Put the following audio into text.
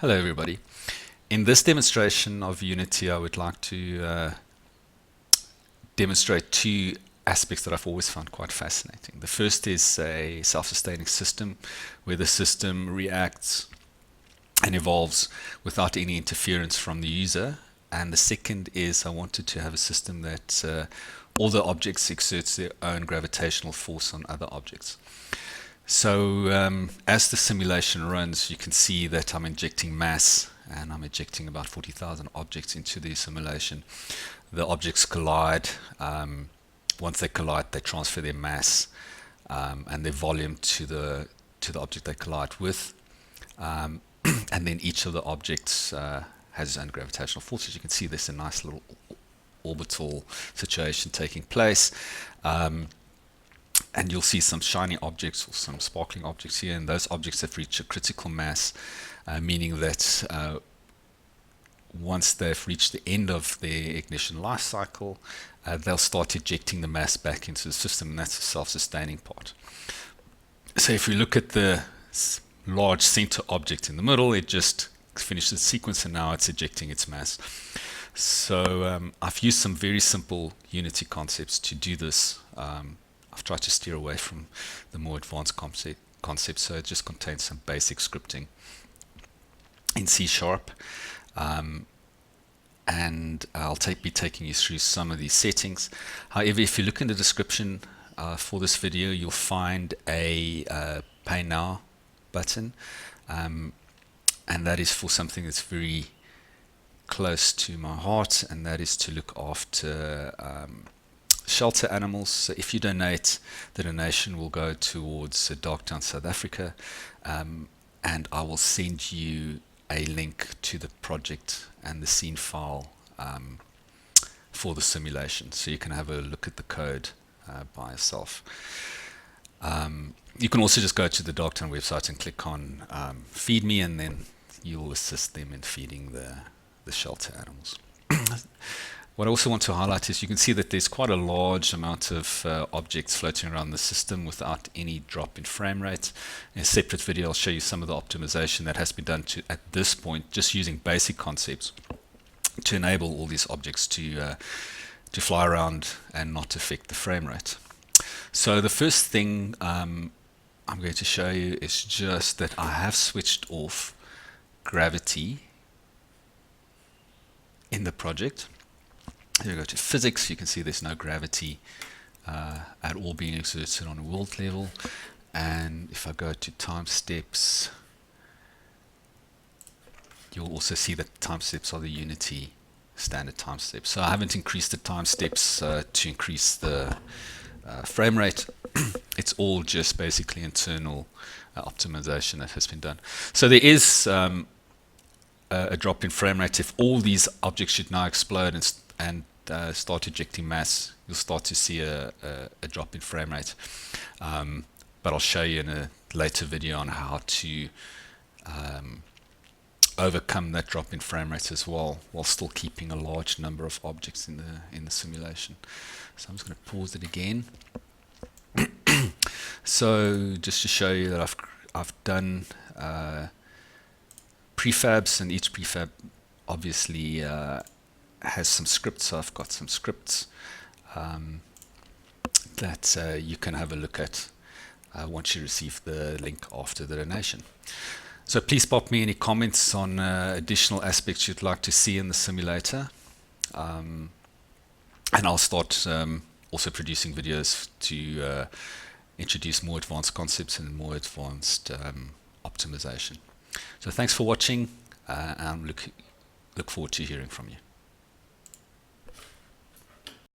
Hello everybody. In this demonstration of Unity, I would like to demonstrate two aspects that I've always found quite fascinating. The first is a self-sustaining system where the system reacts and evolves without any interference from the user. And the second is I wanted to have a system that all the objects exerts their own gravitational force on other objects. So as the simulation runs, you can see that I'm injecting mass, and I'm injecting about 40,000 objects into the simulation. The objects collide. Once they collide, they transfer their mass and their volume to the object they collide with, and then each of the objects has its own gravitational force. As you can see, there's a nice little orbital situation taking place. And you'll see some shiny objects or some sparkling objects here, and those objects have reached a critical mass, meaning that once they've reached the end of their ignition life cycle, they'll start ejecting the mass back into the system, and that's the self-sustaining part. So if we look at the large center object in the middle, it just finished the sequence and now it's ejecting its mass. So I've used some very simple Unity concepts to do this. I've tried to steer away from the more advanced concepts, so it just contains some basic scripting in C#. And I'll be taking you through some of these settings. However, if you look in the description for this video, you'll find a Pay Now button, and that is for something that's very close to my heart, and that is to look after shelter animals. So if you donate, the donation will go towards Darktown, South Africa, and I will send you a link to the project and the scene file for the simulation, so you can have a look at the code by yourself. You can also just go to the Darktown website and click on Feed Me, and then you'll assist them in feeding the shelter animals. What I also want to highlight is you can see that there's quite a large amount of objects floating around the system without any drop in frame rate. In a separate video, I'll show you some of the optimization that has been done at this point, just using basic concepts to enable all these objects to fly around and not affect the frame rate. So the first thing I'm going to show you is just that I have switched off gravity in the project. Here we go to physics. You can see there's no gravity at all being exerted on a world level. And if I go to time steps, you'll also see that time steps are the Unity standard time steps. So I haven't increased the time steps to increase the frame rate. It's all just basically internal optimization that has been done. So there is a drop in frame rate. If all these objects should now explode and start ejecting mass, you'll start to see a drop in frame rate. But I'll show you in a later video on how to overcome that drop in frame rate as well, while still keeping a large number of objects in the simulation. So I'm just going to pause it again. So just to show you that I've done prefabs, and each prefab obviously has some scripts. So I've got some scripts that you can have a look at once you receive the link after the donation. So please pop me any comments on additional aspects you'd like to see in the simulator, and I'll start also producing videos to introduce more advanced concepts and more advanced optimization. So thanks for watching, and look forward to hearing from you.